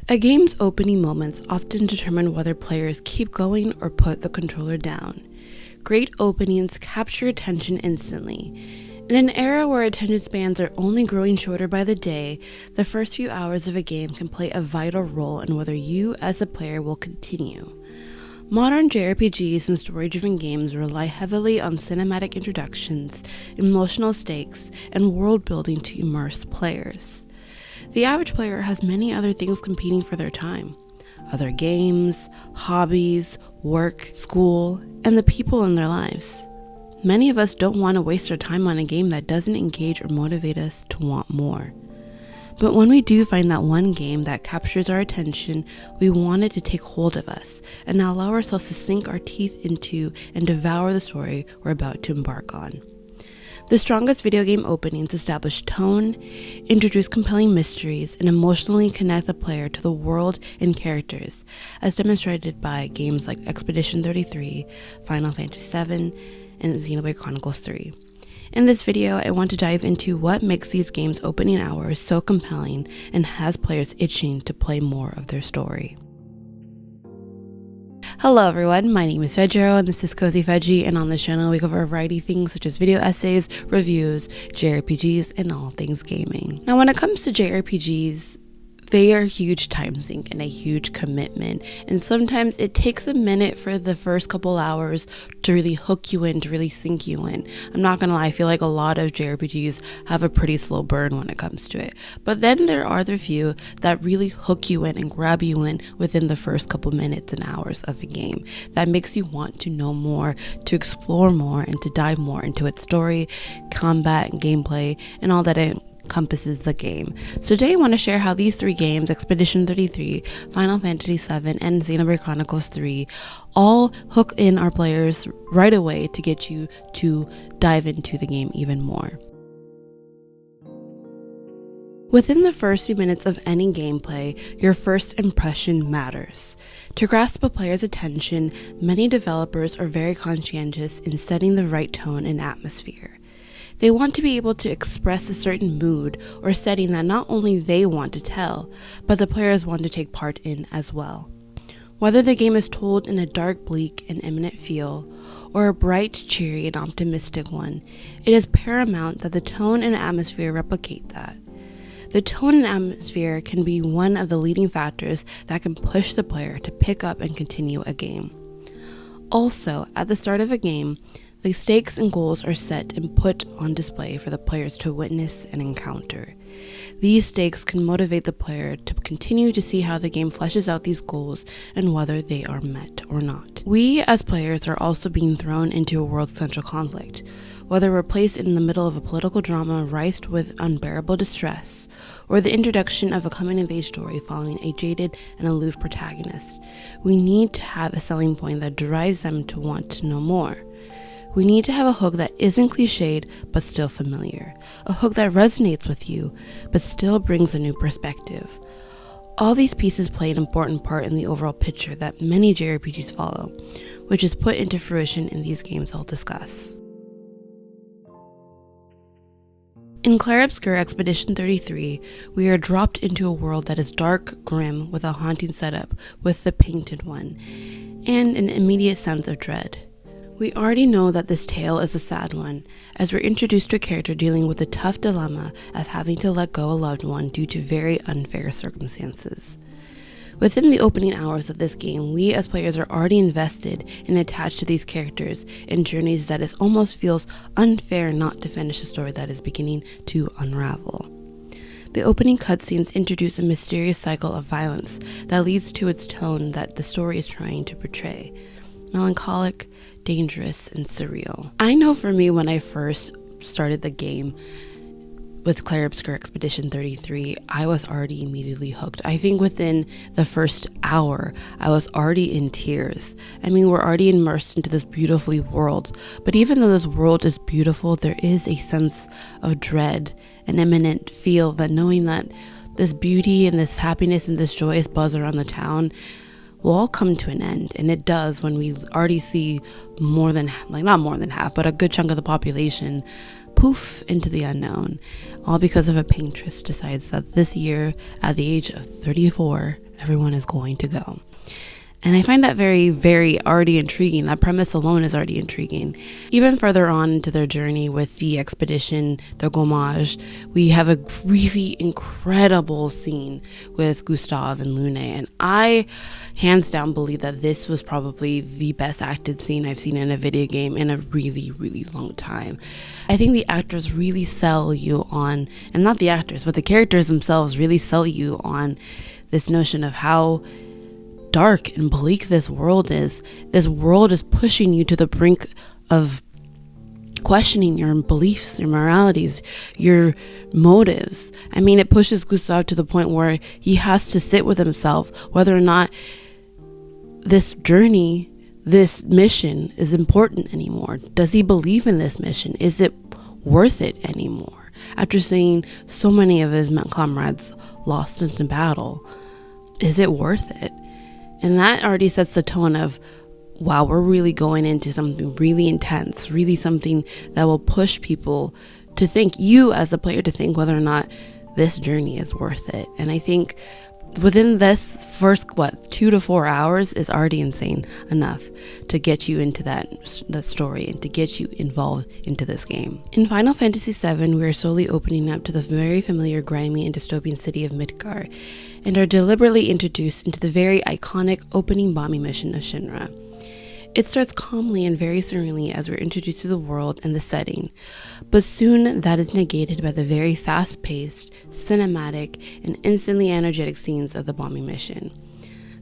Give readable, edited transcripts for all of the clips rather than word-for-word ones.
A game's opening moments often determine whether players keep going or put the controller down. Great openings capture attention instantly. In an era where attention spans are only growing shorter by the day, the first few hours of a game can play a vital role in whether you as a player will continue. Modern JRPGs and story-driven games rely heavily on cinematic introductions, emotional stakes, and world building to immerse players. The average player has many other things competing for their time. Other games, hobbies, work, school, and the people in their lives. Many of us don't want to waste our time on a game that doesn't engage or motivate us to want more. But when we do find that one game that captures our attention, we want it to take hold of us and allow ourselves to sink our teeth into and devour the story we're about to embark on. The strongest video game openings establish tone, introduce compelling mysteries, and emotionally connect the player to the world and characters, as demonstrated by games like Expedition 33, Final Fantasy VII, and Xenoblade Chronicles 3. In this video, I want to dive into what makes these games' opening hours so compelling and has players itching to play more of their story. Hello everyone, my name is Fedro and this is cozyfeji, and on this channel we cover a variety of things such as video essays, reviews, JRPGs, and all things gaming. Now when it comes to JRPGs, they are a huge time sink and a huge commitment, and sometimes it takes a minute for the first couple hours to really hook you in, to really sink you in. I'm not gonna lie, I feel like a lot of JRPGs have a pretty slow burn when it comes to it. But then there are the few that really hook you in and grab you in within the first couple minutes and hours of a game. That makes you want to know more, to explore more, and to dive more into its story, combat, and gameplay, and all that encompasses the game. So today I want to share how these three games, Expedition 33, Final Fantasy VII, and Xenoblade Chronicles 3, all hook in our players right away to get you to dive into the game even more. Within the first few minutes of any gameplay, your first impression matters. To grasp a player's attention, many developers are very conscientious in setting the right tone and atmosphere. They want to be able to express a certain mood or setting that not only they want to tell, but the players want to take part in as well. Whether the game is told in a dark, bleak, and imminent feel, or a bright, cheery, and optimistic one, it is paramount that the tone and atmosphere replicate that. The tone and atmosphere can be one of the leading factors that can push the player to pick up and continue a game. Also, at the start of a game, the stakes and goals are set and put on display for the players to witness and encounter. These stakes can motivate the player to continue to see how the game fleshes out these goals and whether they are met or not. We as players are also being thrown into a world's central conflict, whether we're placed in the middle of a political drama rife with unbearable distress, or the introduction of a coming-of-age story following a jaded and aloof protagonist. We need to have a selling point that drives them to want to know more. We need to have a hook that isn't cliched but still familiar, a hook that resonates with you but still brings a new perspective. All these pieces play an important part in the overall picture that many JRPGs follow, which is put into fruition in these games I'll discuss. In Clair Obscur Expedition 33, we are dropped into a world that is dark, grim, with a haunting setup with the Painted One, and an immediate sense of dread. We already know that this tale is a sad one, as we're introduced to a character dealing with the tough dilemma of having to let go a loved one due to very unfair circumstances. Within the opening hours of this game, we as players are already invested and attached to these characters in journeys that it almost feels unfair not to finish a story that is beginning to unravel. The opening cutscenes introduce a mysterious cycle of violence that leads to its tone that the story is trying to portray. Melancholic, dangerous, and surreal. I know for me, when I first started the game with Clair Obscur Expedition 33, I was already immediately hooked. I think within the first hour, I was already in tears. I mean, we're already immersed into this beautifully world, but even though this world is beautiful, there is a sense of dread, an imminent feel that knowing that this beauty and this happiness and this joyous buzz around the town will all come to an end, and it does when we already see more than, not more than half, but a good chunk of the population poof into the unknown, all because of a paintress decides that this year, at the age of 34, everyone is going to go. And I find that very, very already intriguing. That premise alone is already intriguing. Even further on into their journey with the expedition, the Gommage, we have a really incredible scene with Gustave and Lune. And I, hands down, believe that this was probably the best acted scene I've seen in a video game in a really, really long time. I think the actors really sell you on, and not the actors, but the characters themselves really sell you on this notion of how dark and bleak this world is. This world is pushing you to the brink of questioning your beliefs, your moralities, your motives. I mean, it pushes Gustave to the point where he has to sit with himself whether or not this journey, this mission is important anymore. Does he believe in this mission? Is it worth it anymore? After seeing so many of his comrades lost into battle, is it worth it? And that already sets the tone of, wow, we're really going into something really intense, really something that will push people to think, you as a player, to think whether or not this journey is worth it. And I think within this first, 2 to 4 hours is already insane enough to get you into that story and to get you involved into this game. In Final Fantasy VII, we are slowly opening up to the very familiar, grimy, and dystopian city of Midgar, and are deliberately introduced into the very iconic opening bombing mission of Shinra. It starts calmly and very serenely as we're introduced to the world and the setting, but soon that is negated by the very fast-paced, cinematic, and instantly energetic scenes of the bombing mission.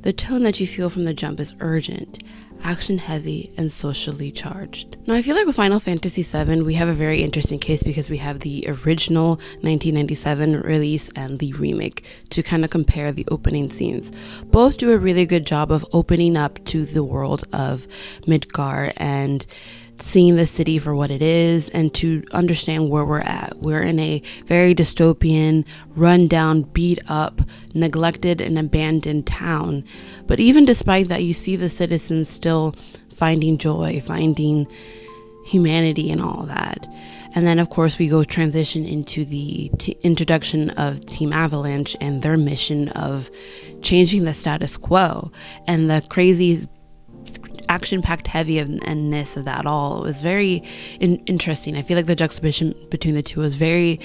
The tone that you feel from the jump is urgent, action-heavy, and socially charged. Now, I feel like with Final Fantasy VII, we have a very interesting case because we have the original 1997 release and the remake to kind of compare the opening scenes. Both do a really good job of opening up to the world of Midgar and seeing the city for what it is and to understand where we're at. We're in a very dystopian, run-down, beat-up, neglected, and abandoned town. But even despite that, you see the citizens still finding joy, finding humanity and all that. And then, of course, we go transition into the introduction of Team Avalanche and their mission of changing the status quo and the crazy action-packed heaviness of that all. It was very interesting. I feel like the juxtaposition between the two was very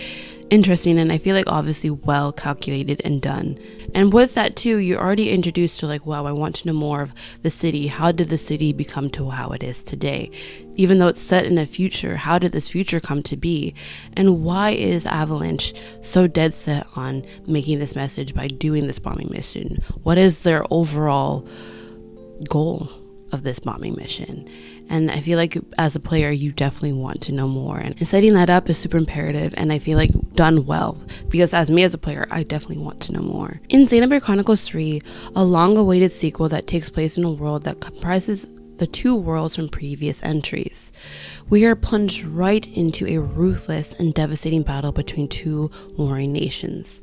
interesting, and I feel like obviously well calculated and done. And with that too, you're already introduced to like, wow, I want to know more of the city. How did the city become to how it is today? Even though it's set in a future, how did this future come to be? And why is Avalanche so dead set on making this message by doing this bombing mission? What is their overall goal of this bombing mission? And I feel like as a player, you definitely want to know more, and setting that up is super imperative, and I feel like done well, because as me as a player, I definitely want to know more. In Xenoblade Chronicles 3, a long-awaited sequel that takes place in a world that comprises the two worlds from previous entries, we are plunged right into a ruthless and devastating battle between two warring nations.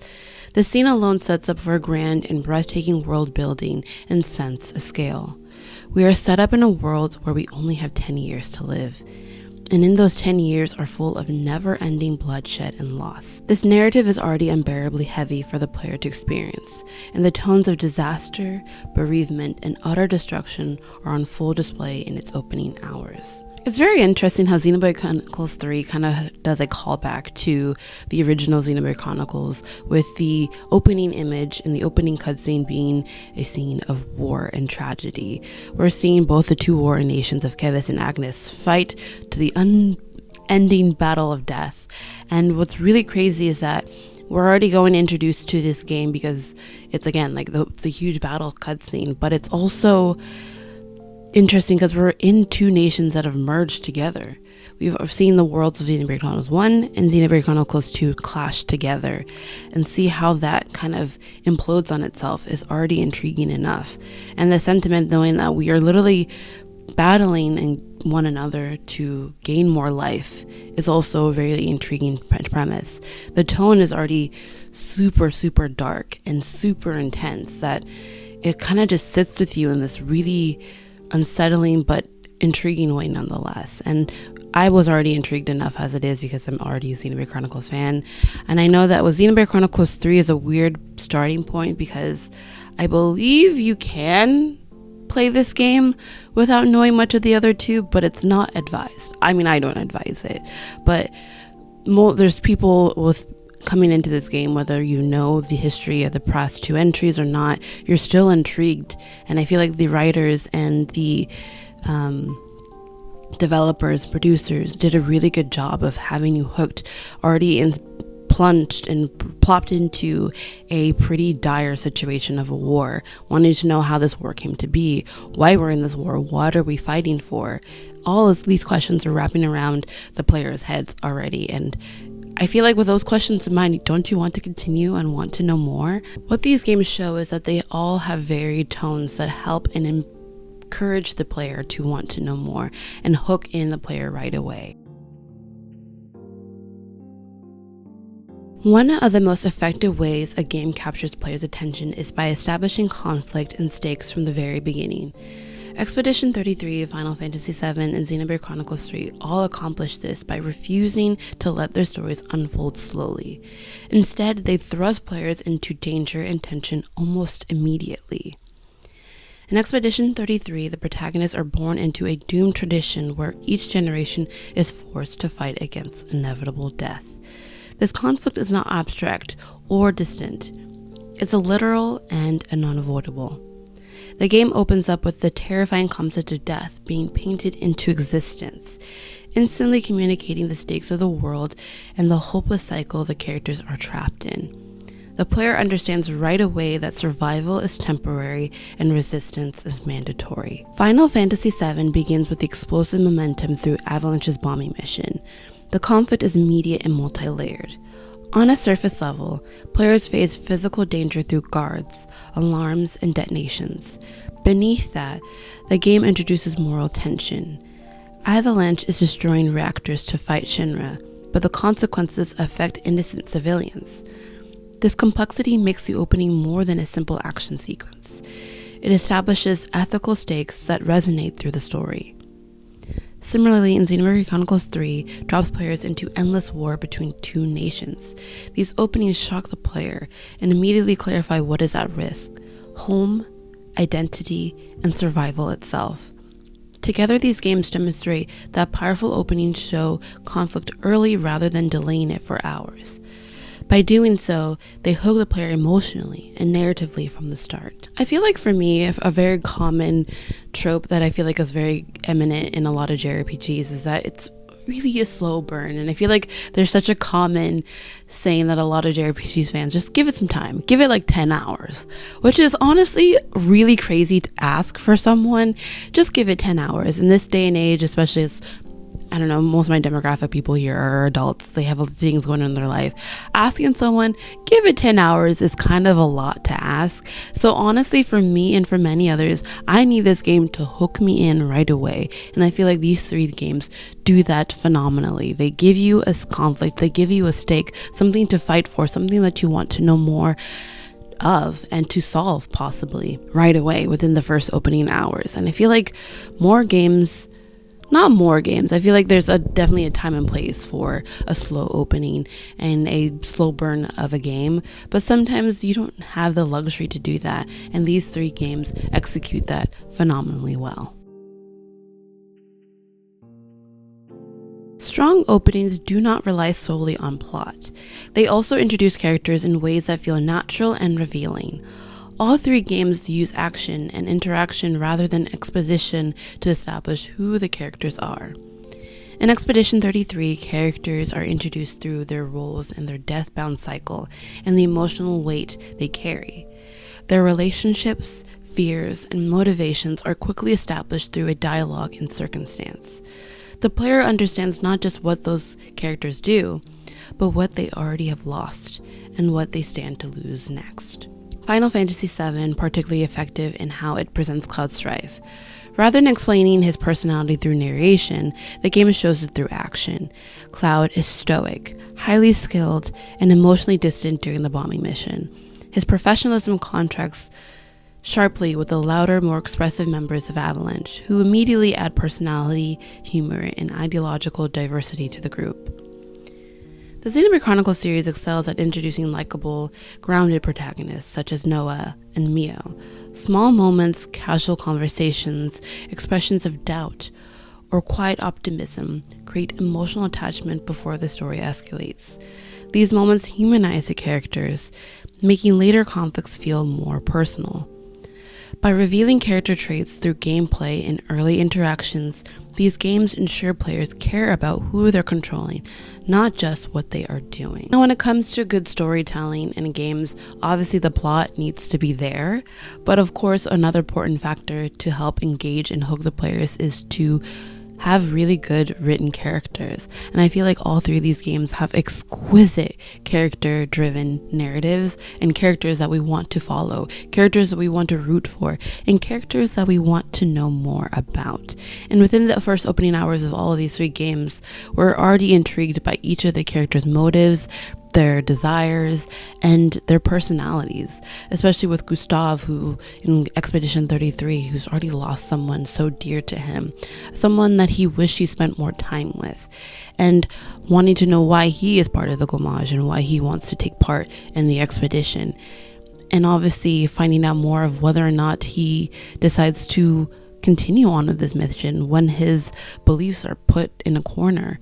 The scene alone sets up for a grand and breathtaking world building and sense of scale. We are set up in a world where we only have 10 years to live, and in those 10 years are full of never-ending bloodshed and loss. This narrative is already unbearably heavy for the player to experience, and the tones of disaster, bereavement, and utter destruction are on full display in its opening hours. It's very interesting how Xenoblade Chronicles 3 kind of does a callback to the original Xenoblade Chronicles, with the opening image and the opening cutscene being a scene of war and tragedy. We're seeing both the two warring nations of Keves and Agnes fight to the unending battle of death. And what's really crazy is that we're already going introduced to this game because it's, again, like the huge battle cutscene, but it's also interesting because we're in two nations that have merged together. We've seen the worlds of Xenoblade Chronicles 1 and Xenoblade Chronicles 2 clash together, and see how that kind of implodes on itself is already intriguing enough. And the sentiment knowing that we are literally battling and one another to gain more life is also a very intriguing premise. The tone is already super, super dark and super intense that it kind of just sits with you in this really unsettling but intriguing way nonetheless. And I was already intrigued enough as it is because I'm already a Xenoblade Chronicles fan, and I know that with Xenoblade Chronicles 3 is a weird starting point because I believe you can play this game without knowing much of the other two, but it's not advised. I mean, I don't advise it, but there's people with coming into this game, whether you know the history of the past two entries or not, you're still intrigued. And I feel like the writers and the developers, producers did a really good job of having you hooked already and plunged and plopped into a pretty dire situation of a war, wanting to know how this war came to be, why we're in this war, what are we fighting for. All of these questions are wrapping around the players' heads already, and I feel like with those questions in mind, don't you want to continue and want to know more? What these games show is that they all have varied tones that help and encourage the player to want to know more and hook in the player right away. One of the most effective ways a game captures players' attention is by establishing conflict and stakes from the very beginning. Expedition 33, Final Fantasy VII, and Xenoblade Chronicles 3 all accomplish this by refusing to let their stories unfold slowly. Instead, they thrust players into danger and tension almost immediately. In Expedition 33, the protagonists are born into a doomed tradition where each generation is forced to fight against inevitable death. This conflict is not abstract or distant. It's a literal and an unavoidable. The game opens up with the terrifying concept of death being painted into existence, instantly communicating the stakes of the world and the hopeless cycle the characters are trapped in. The player understands right away that survival is temporary and resistance is mandatory. Final Fantasy VII begins with the explosive momentum through Avalanche's bombing mission. The conflict is immediate and multi-layered. On a surface level, players face physical danger through guards, alarms, and detonations. Beneath that, the game introduces moral tension. Avalanche is destroying reactors to fight Shinra, but the consequences affect innocent civilians. This complexity makes the opening more than a simple action sequence. It establishes ethical stakes that resonate through the story. Similarly, in Xenoblade Chronicles 3 drops players into endless war between two nations. These openings shock the player and immediately clarify what is at risk: home, identity, and survival itself. Together, these games demonstrate that powerful openings show conflict early rather than delaying it for hours. By doing so, they hook the player emotionally and narratively from the start. I feel like for me, a very common trope that I feel like is very eminent in a lot of JRPGs is that it's really a slow burn. And I feel like there's such a common saying that a lot of JRPGs fans just give it some time, give it like 10 hours, which is honestly really crazy to ask for someone. Just give it 10 hours. In this day and age, especially as I don't know, most of my demographic people here are adults. They have things going on in their life. Asking someone, give it 10 hours is kind of a lot to ask. So honestly, for me and for many others, I need this game to hook me in right away. And I feel like these three games do that phenomenally. They give you a conflict, they give you a stake, something to fight for, something that you want to know more of and to solve possibly right away within the first opening hours. And I feel like I feel like there's definitely a time and place for a slow opening and a slow burn of a game, but sometimes you don't have the luxury to do that, and these three games execute that phenomenally well. Strong openings do not rely solely on plot. They also introduce characters in ways that feel natural and revealing. All three games use action and interaction rather than exposition to establish who the characters are. In Expedition 33, characters are introduced through their roles and their death-bound cycle and the emotional weight they carry. Their relationships, fears, and motivations are quickly established through a dialogue and circumstance. The player understands not just what those characters do, but what they already have lost and what they stand to lose next. Final Fantasy VII particularly effective in how it presents Cloud's strife. Rather than explaining his personality through narration, the game shows it through action. Cloud is stoic, highly skilled, and emotionally distant during the bombing mission. His professionalism contrasts sharply with the louder, more expressive members of Avalanche, who immediately add personality, humor, and ideological diversity to the group. The Xenoblade Chronicles series excels at introducing likable, grounded protagonists such as Noah and Mio. Small moments, casual conversations, expressions of doubt, or quiet optimism create emotional attachment before the story escalates. These moments humanize the characters, making later conflicts feel more personal. By revealing character traits through gameplay and early interactions, these games ensure players care about who they're controlling, not just what they are doing. Now, when it comes to good storytelling in games, obviously the plot needs to be there, but of course another important factor to help engage and hook the players is to have really good written characters. And I feel like all three of these games have exquisite character driven narratives and characters that we want to follow, characters that we want to root for, and characters that we want to know more about. And within the first opening hours of all of these three games, we're already intrigued by each of the characters' motives, their desires, and their personalities, especially with Gustav, who in Expedition 33, who's already lost someone so dear to him, someone that he wished he spent more time with, and wanting to know why he is part of the Gomage and why he wants to take part in the expedition, and obviously finding out more of whether or not he decides to continue on with this mission when his beliefs are put in a corner.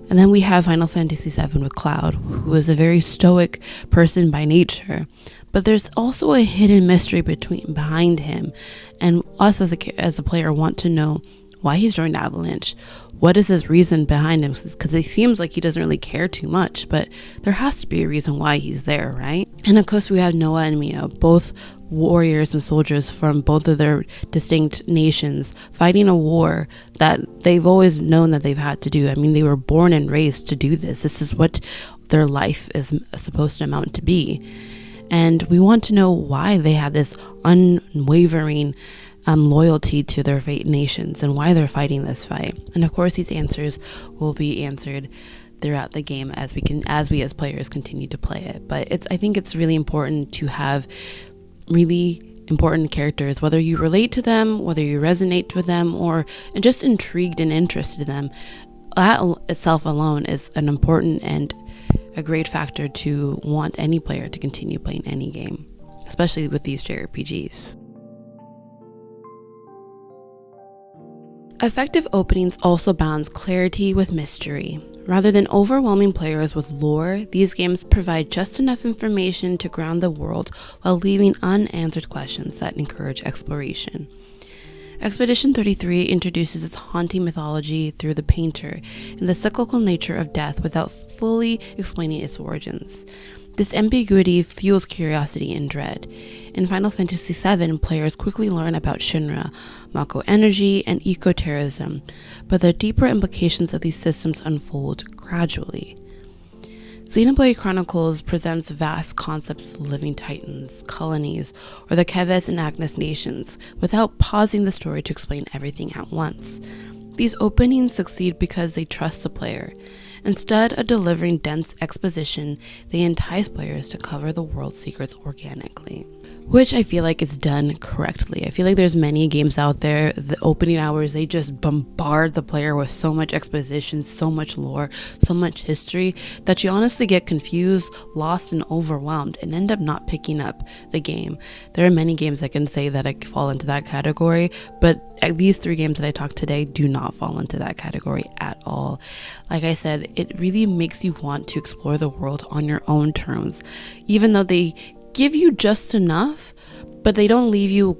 And then we have Final Fantasy VII with Cloud, who is a very stoic person by nature, but there's also a hidden mystery behind him, and us as a player want to know why he's joined Avalanche. What is his reason behind him? Because it seems like he doesn't really care too much, but there has to be a reason why he's there, right? And of course we have Noah and Mia, both warriors and soldiers from both of their distinct nations, fighting a war that they've always known that they've had to do. I mean, they were born and raised to do this. This is what their life is supposed to amount to be. And we want to know why they have this unwavering loyalty to their nations and why they're fighting this fight. And of course these answers will be answered throughout the game as we as players continue to play it. But I think it's really important to have really important characters, whether you relate to them, whether you resonate with them, or just intrigued and interested in them. That itself alone is an important and a great factor to want any player to continue playing any game, especially with these JRPGs. Effective openings also balance clarity with mystery. Rather than overwhelming players with lore, these games provide just enough information to ground the world while leaving unanswered questions that encourage exploration. Expedition 33 introduces its haunting mythology through the painter and the cyclical nature of death without fully explaining its origins. This ambiguity fuels curiosity and dread. In Final Fantasy VII, players quickly learn about Shinra, Mako energy, and eco-terrorism, but the deeper implications of these systems unfold gradually. Xenoblade Chronicles presents vast concepts of living titans, colonies, or the Keves and Agnes nations, without pausing the story to explain everything at once. These openings succeed because they trust the player. Instead of delivering dense exposition, they entice players to cover the world's secrets organically, which I feel like is done correctly. I feel like there's many games out there, the opening hours, they just bombard the player with so much exposition, so much lore, so much history, that you honestly get confused, lost, and overwhelmed, and end up not picking up the game. There are many games I can say that I fall into that category, but these three games that I talked today do not fall into that category at all. Like I said, it really makes you want to explore the world on your own terms, even though they give you just enough, but they don't leave you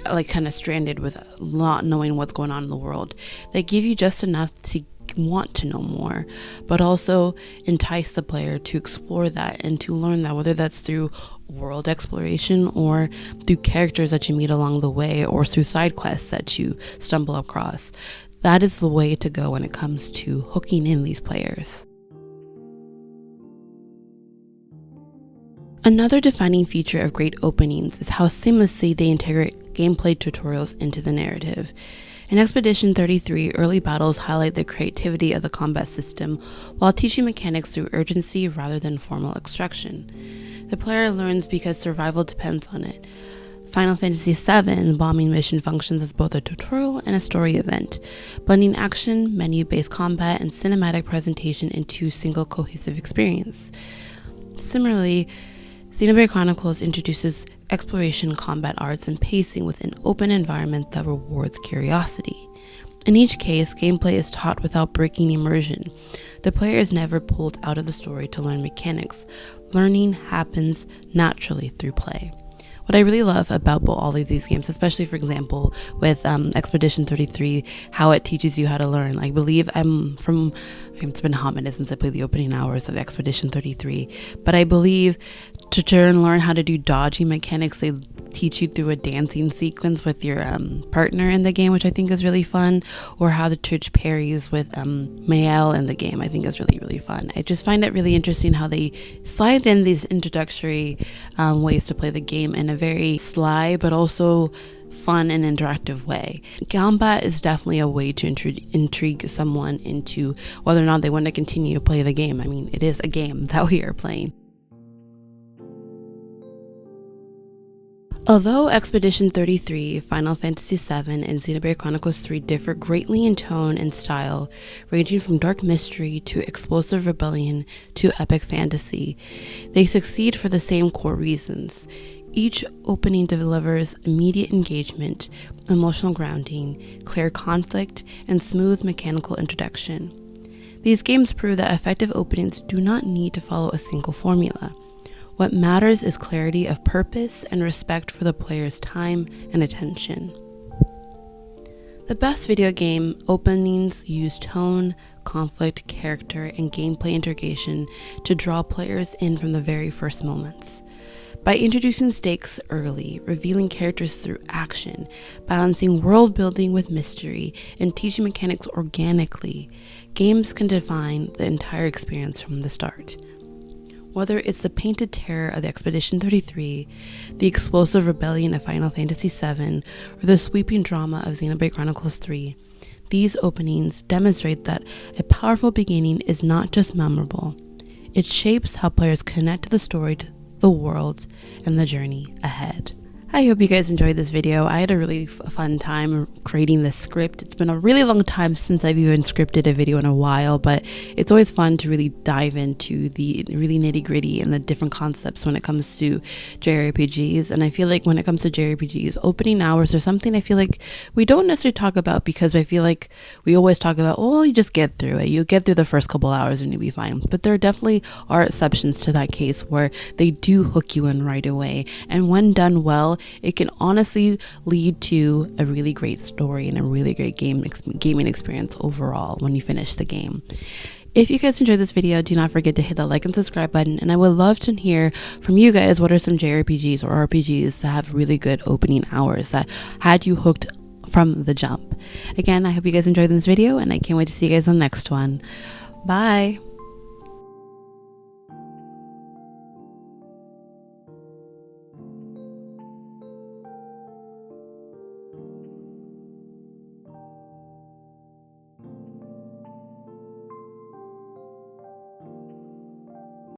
like kind of stranded with not knowing what's going on in the world. They give you just enough to want to know more, but also entice the player to explore that and to learn that, whether that's through world exploration or through characters that you meet along the way or through side quests that you stumble across. That is the way to go when it comes to hooking in these players. Another defining feature of great openings is how seamlessly they integrate gameplay tutorials into the narrative. In Expedition 33, early battles highlight the creativity of the combat system while teaching mechanics through urgency rather than formal instruction. The player learns because survival depends on it. Final Fantasy VII Bombing Mission functions as both a tutorial and a story event, blending action, menu-based combat, and cinematic presentation into a single cohesive experience. Similarly, Xenoblade Chronicles introduces exploration, combat arts, and pacing with an open environment that rewards curiosity. In each case, gameplay is taught without breaking immersion. The player is never pulled out of the story to learn mechanics. Learning happens naturally through play. What I really love about all of these games, especially for example with Expedition 33, how it teaches you how to learn. I believe it's been a hot minute since I played the opening hours of Expedition 33, but I believe to learn how to do dodging mechanics, they teach you through a dancing sequence with your partner in the game, which I think is really fun, or how to touch parries with Mael in the game. I think is really, really fun. I just find it really interesting how they slide in these introductory ways to play the game in a very sly but also fun and interactive way. Combat is definitely a way to intrigue someone into whether or not they want to continue to play the game. I mean, it is a game that we are playing. Although Expedition 33, Final Fantasy VII, and Xenoblade Chronicles 3 differ greatly in tone and style, ranging from dark mystery to explosive rebellion to epic fantasy, they succeed for the same core reasons. Each opening delivers immediate engagement, emotional grounding, clear conflict, and smooth mechanical introduction. These games prove that effective openings do not need to follow a single formula. What matters is clarity of purpose and respect for the player's time and attention. The best video game openings use tone, conflict, character, and gameplay integration to draw players in from the very first moments. By introducing stakes early, revealing characters through action, balancing world building with mystery, and teaching mechanics organically, games can define the entire experience from the start. Whether it's the painted terror of the Expedition 33, the explosive rebellion of Final Fantasy VII, or the sweeping drama of Xenoblade Chronicles 3, these openings demonstrate that a powerful beginning is not just memorable. It shapes how players connect to the story, the world, and the journey ahead. I hope you guys enjoyed this video. I had a really fun time creating this script. It's been a really long time since I've even scripted a video in a while, but it's always fun to really dive into the really nitty-gritty and the different concepts when it comes to JRPGs. And I feel like when it comes to JRPGs, opening hours are something I feel like we don't necessarily talk about, because I feel like we always talk about, oh, you just get through it. You get through the first couple hours and you'll be fine. But there definitely are exceptions to that case where they do hook you in right away. And when done well, it can honestly lead to a really great story and a really great gaming experience overall when you finish the game. If you guys enjoyed this video, do not forget to hit that like and subscribe button, and I would love to hear from you guys what are some JRPGs or RPGs that have really good opening hours that had you hooked from the jump. Again, I hope you guys enjoyed this video, and I can't wait to see you guys on the next one. Bye!